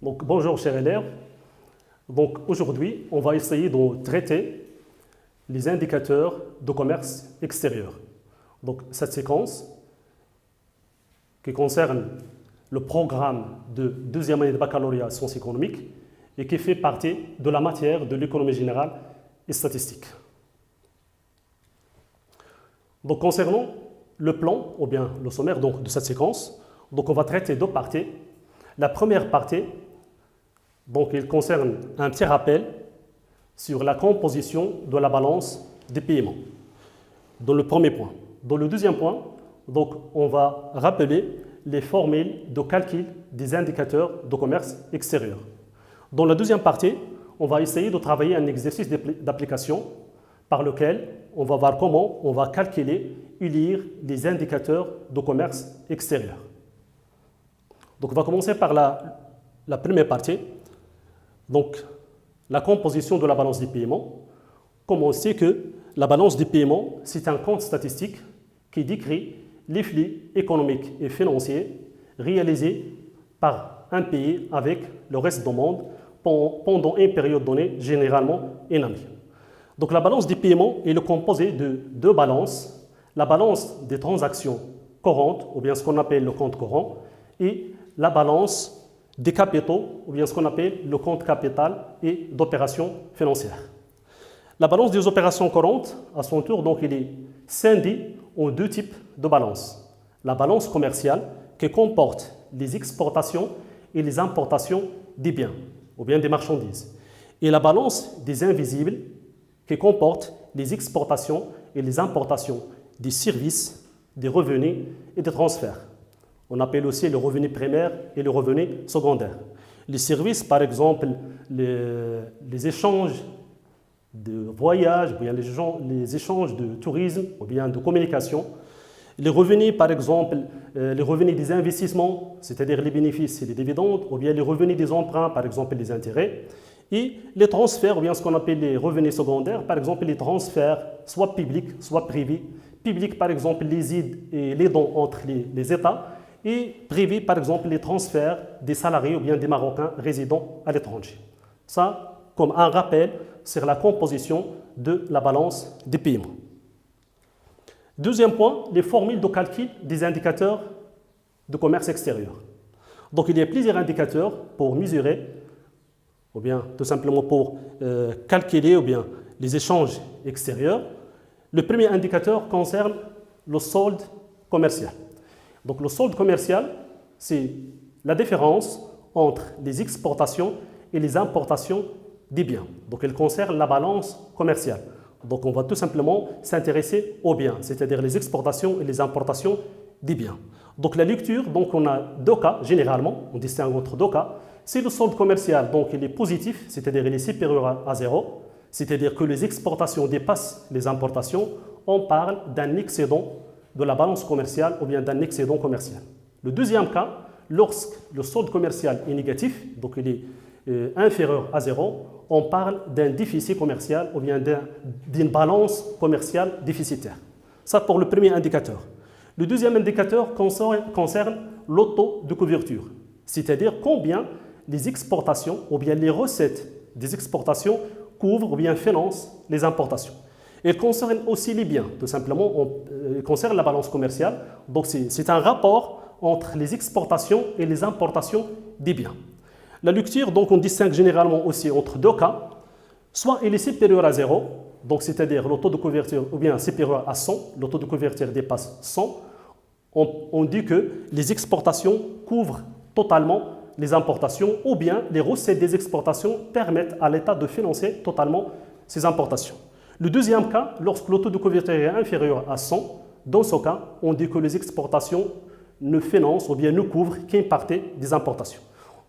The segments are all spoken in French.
Donc, bonjour chers élèves. Donc, aujourd'hui, on va essayer de traiter les indicateurs de commerce extérieur. Donc, cette séquence qui concerne le programme de deuxième année de baccalauréat sciences économiques et qui fait partie de la matière de l'économie générale et statistique. Donc, concernant le plan, ou bien le sommaire donc, de cette séquence, donc on va traiter deux parties. La première partie, donc, il concerne un petit rappel sur la composition de la balance des paiements, dans le premier point. Dans le deuxième point, donc, on va rappeler les formules de calcul des indicateurs de commerce extérieur. Dans la deuxième partie, on va essayer de travailler un exercice d'application par lequel on va voir comment on va calculer et lire les indicateurs de commerce extérieur. Donc, on va commencer par la première partie. Donc, la composition de la balance des paiements. Comme on sait que la balance des paiements, c'est un compte statistique qui décrit les flux économiques et financiers réalisés par un pays avec le reste du monde pendant une période donnée, généralement une année. Donc, la balance des paiements est composée de deux balances. La balance des transactions courantes, ou bien ce qu'on appelle le compte courant, et la balance des capitaux, ou bien ce qu'on appelle le compte capital et d'opérations financières. La balance des opérations courantes, à son tour, donc, il est scindé en deux types de balances. La balance commerciale, qui comporte les exportations et les importations des biens, ou bien des marchandises. Et la balance des invisibles, qui comporte les exportations et les importations des services, des revenus et des transferts. On appelle aussi le revenu primaire et le revenu secondaire. Les services, par exemple, les échanges de voyages, ou bien les échanges de tourisme, ou bien de communication. Les revenus, par exemple, les revenus des investissements, c'est-à-dire les bénéfices et les dividendes, ou bien les revenus des emprunts, par exemple les intérêts. Et les transferts, ou bien ce qu'on appelle les revenus secondaires, par exemple les transferts soit publics, soit privés. Publics, par exemple, les aides et les dons entre les États. Et privé, par exemple, les transferts des salariés ou bien des Marocains résidant à l'étranger. Ça, comme un rappel sur la composition de la balance des paiements. Deuxième point, les formules de calcul des indicateurs de commerce extérieur. Donc, il y a plusieurs indicateurs pour mesurer, ou bien tout simplement pour calculer ou bien les échanges extérieurs. Le premier indicateur concerne le solde commercial. Donc, le solde commercial, c'est la différence entre les exportations et les importations des biens. Donc, elle concerne la balance commerciale. Donc, on va tout simplement s'intéresser aux biens, c'est-à-dire les exportations et les importations des biens. Donc, la lecture, donc, on a deux cas, généralement, on distingue entre deux cas. C'est le solde commercial, donc il est positif, c'est-à-dire il est supérieur à zéro, c'est-à-dire que les exportations dépassent les importations. On parle d'un excédent de la balance commerciale ou bien d'un excédent commercial. Le deuxième cas, lorsque le solde commercial est négatif, donc il est inférieur à zéro, on parle d'un déficit commercial ou bien d'une balance commerciale déficitaire. Ça pour le premier indicateur. Le deuxième indicateur concerne le taux de couverture, c'est-à-dire combien les exportations ou bien les recettes des exportations couvrent ou bien financent les importations. Il concerne aussi les biens, tout simplement, il concerne la balance commerciale. Donc, c'est un rapport entre les exportations et les importations des biens. La lecture, donc, on distingue généralement aussi entre deux cas. Soit il est supérieur à 0, donc c'est-à-dire le taux de couverture, ou bien supérieur à 100, le taux de couverture dépasse 100. On dit que les exportations couvrent totalement les importations, ou bien les recettes des exportations permettent à l'État de financer totalement ces importations. Le deuxième cas, lorsque le taux de couverture est inférieur à 100, dans ce cas, on dit que les exportations ne financent ou bien ne couvrent qu'une partie des importations.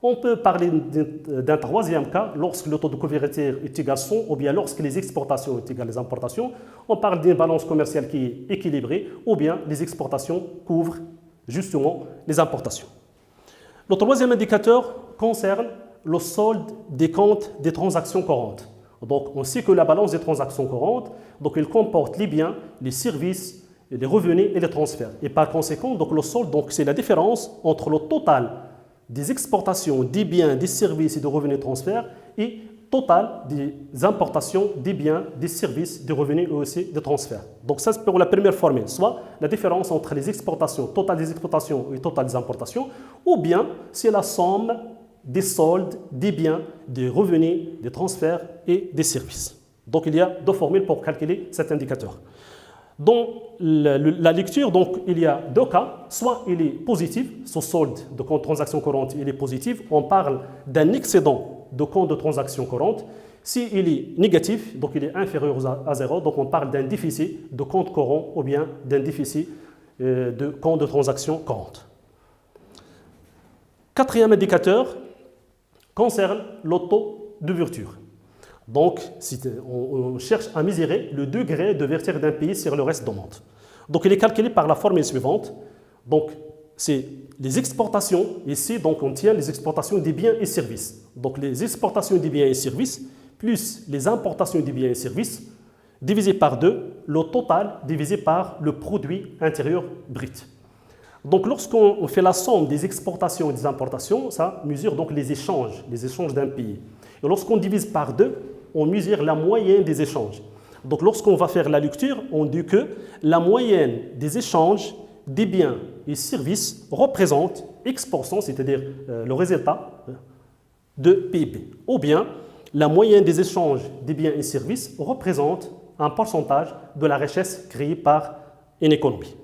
On peut parler d'un troisième cas, lorsque le taux de couverture est égal à 100 ou bien lorsque les exportations sont égales aux importations. On parle d'une balance commerciale qui est équilibrée ou bien les exportations couvrent justement les importations. Le troisième indicateur concerne le solde des comptes des transactions courantes. Donc, on sait que la balance des transactions courantes, donc, elle comporte les biens, les services, les revenus et les transferts. Et par conséquent, donc, le solde, c'est la différence entre le total des exportations, des biens, des services et de revenus de transfert et total des importations, des biens, des services, des revenus et aussi des transferts. Donc ça c'est pour la première formule, soit la différence entre les exportations, total des exportations et total des importations, ou bien c'est la somme des soldes, des biens, des revenus, des transferts et des services. Donc il y a deux formules pour calculer cet indicateur. Dans la lecture, donc, il y a deux cas. Soit il est positif, ce solde de compte de transaction courante, il est positif. On parle d'un excédent de compte de transaction courante. Si il est négatif, donc il est inférieur à zéro, donc on parle d'un déficit de compte courant ou bien d'un déficit de compte de transaction courante. Quatrième indicateur concerne le taux d'ouverture. Donc, on cherche à mesurer le degré d'ouverture d'un pays sur le reste du monde. Donc, il est calculé par la formule suivante. Donc, c'est les exportations. Ici, donc, on tient les exportations des biens et services. Donc, les exportations des biens et services plus les importations des biens et services divisé par 2, le total divisé par le produit intérieur brut. Donc, lorsqu'on fait la somme des exportations et des importations, ça mesure donc les échanges d'un pays. Et lorsqu'on divise par 2, on mesure la moyenne des échanges. Donc, lorsqu'on va faire la lecture, on dit que la moyenne des échanges des biens et services représente X%, c'est-à-dire le résultat de PIB. Ou bien, la moyenne des échanges des biens et services représente un pourcentage de la richesse créée par une économie.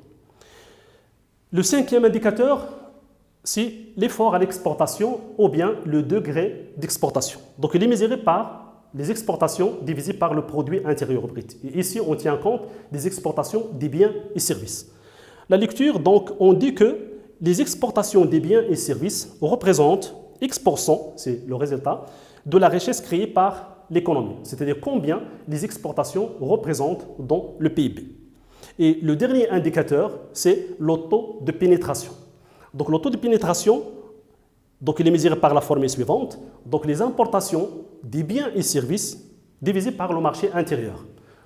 Le cinquième indicateur, c'est l'effort à l'exportation ou bien le degré d'exportation. Donc, il est mesuré par les exportations divisées par le produit intérieur brut. Et ici, on tient compte des exportations des biens et services. La lecture, donc, on dit que les exportations des biens et services représentent X%, c'est le résultat, de la richesse créée par l'économie. C'est-à-dire combien les exportations représentent dans le PIB. Et le dernier indicateur, c'est le taux de pénétration. Donc, le taux de pénétration, donc, il est mesuré par la formule suivante. Donc, les importations des biens et services divisés par le marché intérieur.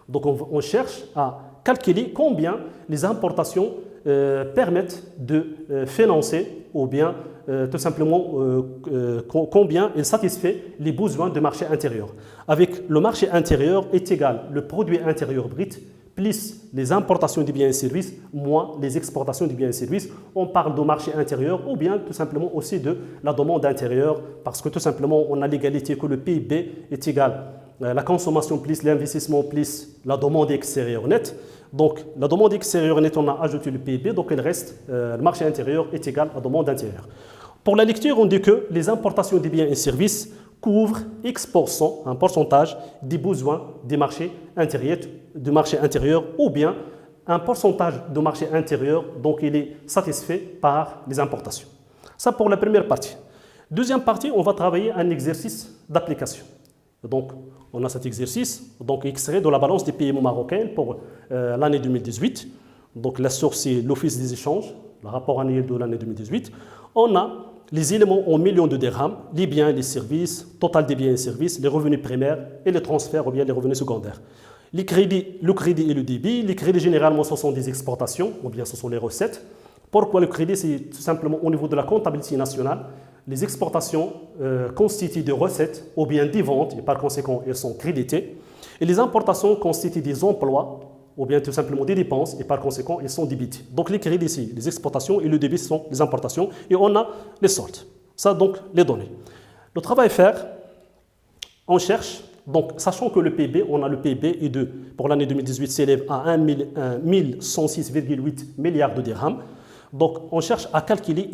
Donc, on cherche à calculer combien les importations permettent de financer ou bien tout simplement combien il satisfait les besoins du marché intérieur. Avec le marché intérieur est égal le produit intérieur brut plus les importations des biens et services, moins les exportations des biens et services. On parle de marché intérieur ou bien tout simplement aussi de la demande intérieure parce que tout simplement on a l'égalité que le PIB est égal à la consommation plus l'investissement plus la demande extérieure nette. Donc la demande extérieure nette, on a ajouté le PIB, donc il reste le marché intérieur est égal à la demande intérieure. Pour la lecture, on dit que les importations des biens et services couvrent X%, un pourcentage des besoins du marché intérieur ou bien un pourcentage du marché intérieur, donc il est satisfait par les importations. Ça pour la première partie. Deuxième partie, on va travailler un exercice d'application. Donc, on a cet exercice, donc extrait de la balance des PME marocaines pour l'année 2018. Donc, la source, c'est l'Office des échanges, le rapport annuel de l'année 2018. On a les éléments en millions de dirhams, les biens et les services, total des biens et services, les revenus primaires et les transferts ou bien les revenus secondaires. Le crédit et le débit. Les crédits, généralement, ce sont des exportations ou bien ce sont les recettes. Pourquoi le crédit? C'est tout simplement au niveau de la comptabilité nationale. Les exportations constituent des recettes ou bien des ventes et par conséquent, elles sont créditées. Et les importations constituent des emplois ou bien tout simplement des dépenses et par conséquent, elles sont débitées. Donc les crédits ici, les exportations et le débit sont les importations et on a les soldes. Ça donc les données. Le travail à faire, on cherche, donc sachant que le PIB, on a le PIB et pour l'année 2018 s'élève à 1106,8 milliards de dirhams. Donc on cherche à calculer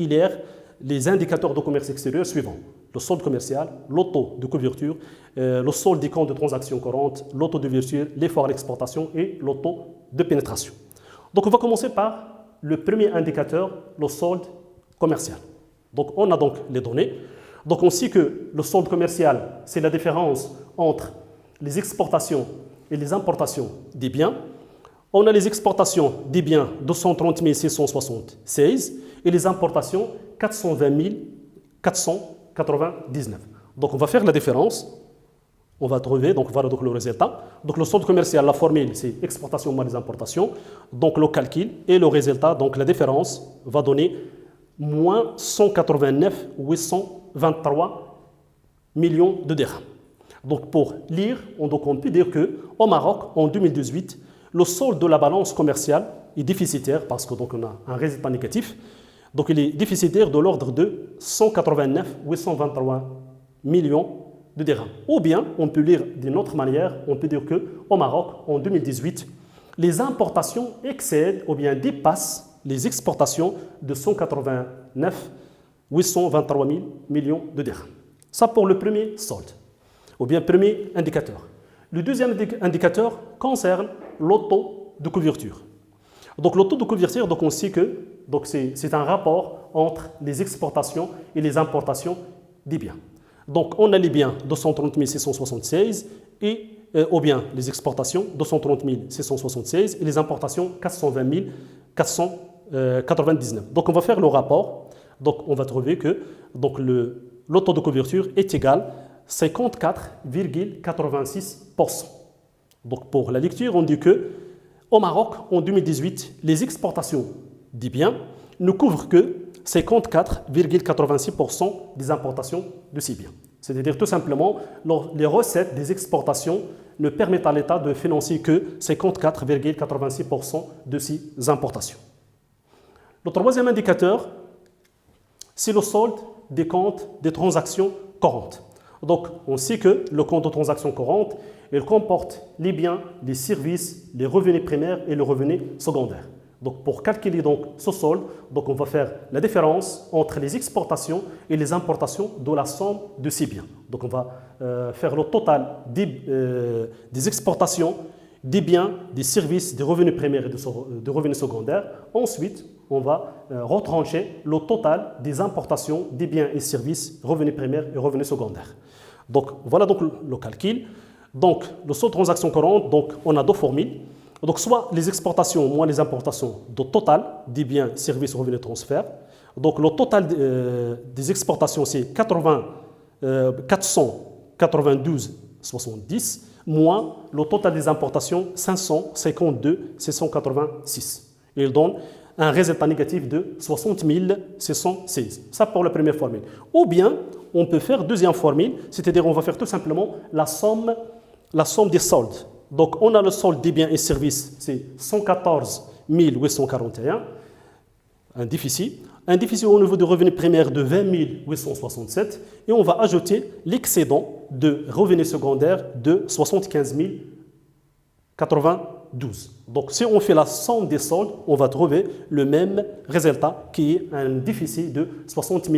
les indicateurs de commerce extérieur suivants. Le solde commercial, le taux de couverture, le solde des comptes de transactions courantes, le taux d'ouverture, l'effort à l'exportation et le taux de pénétration. Donc on va commencer par le premier indicateur, le solde commercial. Donc on a donc les données. Donc on sait que le solde commercial, c'est la différence entre les exportations et les importations des biens. On a les exportations des biens 230 676 et les importations 420 499. Donc on va faire la différence, on va trouver, donc voilà donc le résultat. Donc le solde commercial, la formule, c'est exportation moins les importations. Donc le calcul et le résultat, donc la différence va donner moins 189 823 millions de dirhams. Donc pour lire, on peut dire qu'au Maroc, en 2018, le solde de la balance commerciale est déficitaire parce qu'on a un résultat négatif. Donc il est déficitaire de l'ordre de 189 823 millions de dirhams. Ou bien, on peut lire d'une autre manière, on peut dire qu'au Maroc, en 2018, les importations excèdent ou bien dépassent les exportations de 189 823 millions de dirhams. Ça pour le premier solde, ou bien premier indicateur. Le deuxième indicateur concerne le taux de couverture. Donc le taux de couverture, donc on sait que c'est un rapport entre les exportations et les importations des biens. Donc on a les biens 230 676 et ou bien les exportations 230 676 et les importations 420 499. Donc on va faire le rapport. Donc on va trouver que le taux de couverture est égal à 54,86%. Donc pour la lecture, on dit que au Maroc, en 2018, les exportations des biens ne couvrent que 54,86% des importations de ces biens. C'est-à-dire tout simplement, les recettes des exportations ne permettent à l'État de financer que 54,86% de ces importations. Le troisième indicateur, c'est le solde des comptes des transactions courantes. Donc, on sait que le compte de transactions courantes, il comporte les biens, les services, les revenus primaires et les revenus secondaires. Donc, pour calculer ce solde, on va faire la différence entre les exportations et les importations de la somme de ces biens. Donc, on va faire le total des exportations, des biens, des services, des revenus primaires et des revenus secondaires. Ensuite, on va retrancher le total des importations, des biens et services, revenus primaires et revenus secondaires. Donc, voilà le calcul. Donc, le solde de transaction courante, on a deux formules. Donc, soit les exportations moins les importations, le total des biens, services, revenus, transferts. Donc, le total des exportations, c'est 492,70 moins le total des importations, 552,686. Il donne un résultat négatif de 60 616. Ça pour la première formule. Ou bien, on peut faire deuxième formule, c'est-à-dire on va faire tout simplement la somme des soldes. Donc, on a le solde des biens et services, c'est 114 841, un déficit. Un déficit au niveau du revenu primaire de 20 867 et on va ajouter l'excédent de revenus secondaires de 75 092. Donc, si on fait la somme des soldes, on va trouver le même résultat qui est un déficit de 60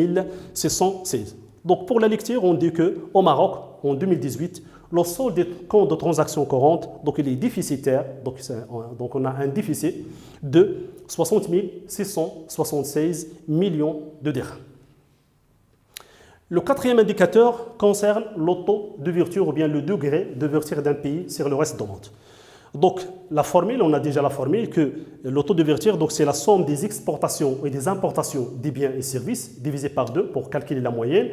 616. Donc, pour la lecture, on dit qu'au Maroc, en 2018, le solde des comptes de transactions courantes, il est déficitaire, donc on a un déficit de 60 676 millions de dirhams. Le quatrième indicateur concerne le taux d'ouverture ou bien le degré d'ouverture d'un pays sur le reste du monde. Donc la formule, on a déjà la formule que le taux d'ouverture, c'est la somme des exportations et des importations des biens et services divisé par 2 pour calculer la moyenne,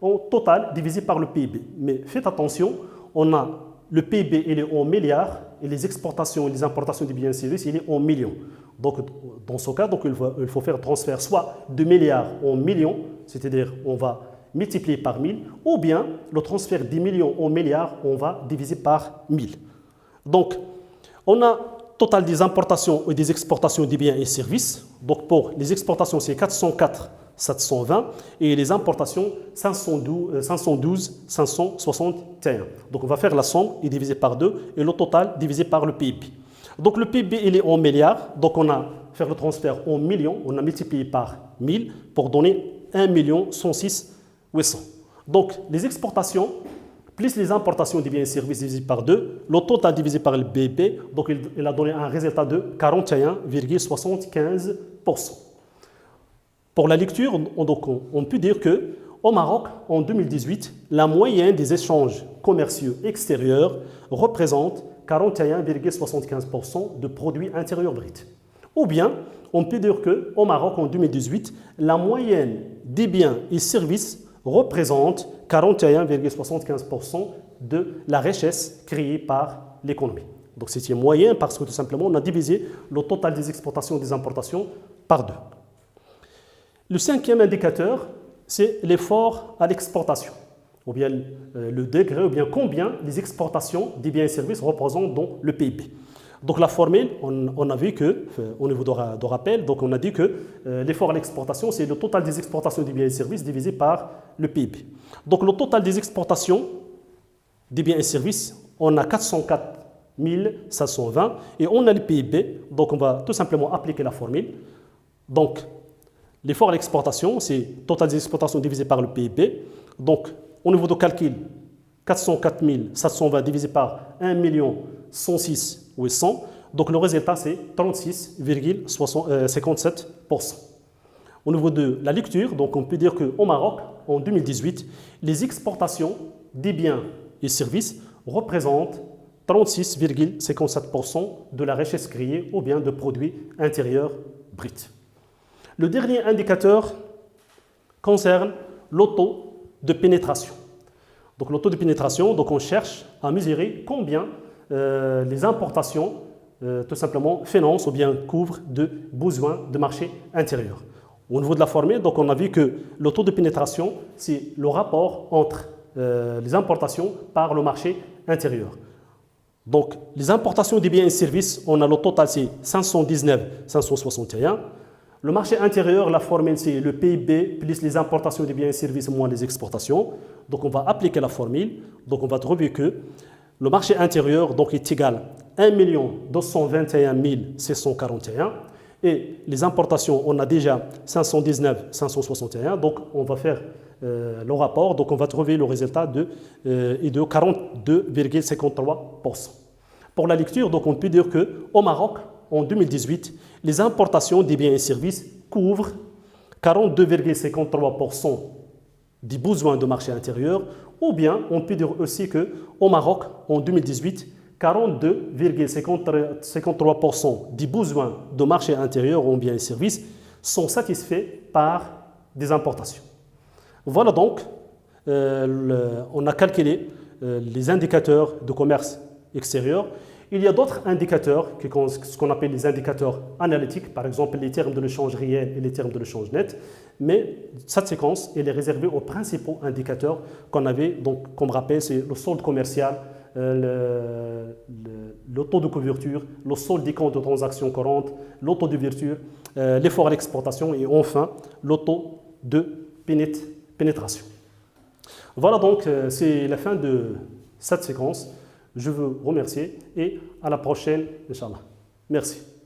en total divisé par le PIB. Mais faites attention, on a le PIB, il est en milliards et les exportations et les importations des biens et services, il est en millions. Donc dans ce cas, il faut faire transfert soit de milliards en millions, c'est-à-dire on va multiplier par 1000, ou bien le transfert des millions en milliards, on va diviser par 1000. Donc, on a total des importations et des exportations des biens et services. Donc, pour les exportations, c'est 404 720 et les importations 512 561. Donc, on va faire la somme et diviser par 2 et le total divisé par le PIB. Donc, le PIB, il est en milliards. Donc, on a fait le transfert en millions. On a multiplié par 1000 pour donner 1 106 800. Donc, les exportations plus les importations des biens et services divisé par 2, le total divisé par le PIB, donc il a donné un résultat de 41,75%. Pour la lecture, on peut dire qu'au Maroc, en 2018, la moyenne des échanges commerciaux extérieurs représente 41,75% de produits intérieurs bruts. Ou bien, on peut dire qu'au Maroc, en 2018, la moyenne des biens et services représente 41,75% de la richesse créée par l'économie. Donc c'est un moyen parce que tout simplement on a divisé le total des exportations et des importations par 2. Le cinquième indicateur, c'est l'effort à l'exportation, ou bien le degré, ou bien combien les exportations des biens et services représentent dans le PIB. Donc la formule, on a vu que, au niveau de rappel, donc on a dit que l'effort à l'exportation, c'est le total des exportations des biens et services divisé par le PIB. Donc le total des exportations des biens et services, on a 404 520 et on a le PIB, donc on va tout simplement appliquer la formule. Donc l'effort à l'exportation, c'est total des exportations divisé par le PIB. Donc au niveau de calcul, 404 720 divisé par 1 106 800. Donc le résultat, c'est 36,57%. Au niveau de la lecture, donc on peut dire qu'au Maroc, en 2018, les exportations des biens et services représentent 36,57% de la richesse créée ou bien de produits intérieurs bruts. Le dernier indicateur concerne le taux de pénétration. Donc le taux de pénétration, donc on cherche à mesurer combien les importations tout simplement financent ou bien couvrent de besoins de marché intérieur. Au niveau de la formule, donc on a vu que le taux de pénétration, c'est le rapport entre les importations par le marché intérieur. Donc les importations des biens et services, on a le total, c'est 519 561. Le marché intérieur, la formule, c'est le PIB plus les importations des biens et services moins les exportations. Donc on va appliquer la formule. Donc on va trouver que le marché intérieur donc, est égal à 1 221 641 et les importations, on a déjà 519 561. Donc on va faire le rapport. Donc on va trouver le résultat de 42,53%. Pour la lecture, donc on peut dire qu'au Maroc, en 2018, les importations des biens et services couvrent 42,53% des besoins de marché intérieur, ou bien on peut dire aussi qu'au Maroc, en 2018, 42,53% des besoins de marché intérieur en biens et services sont satisfaits par des importations. Voilà donc, on a calculé les indicateurs de commerce extérieur. Il y a d'autres indicateurs, ce qu'on appelle les indicateurs analytiques, par exemple les termes de l'échange réel et les termes de l'échange net, mais cette séquence elle est réservée aux principaux indicateurs qu'on avait, donc comme rappel, c'est le solde commercial, le taux de couverture, le solde des comptes de transactions courantes, le taux d'ouverture, l'effort à l'exportation et enfin le taux de pénétration. Voilà donc, c'est la fin de cette séquence. Je vous remercie et à la prochaine, Inch'Allah. Merci.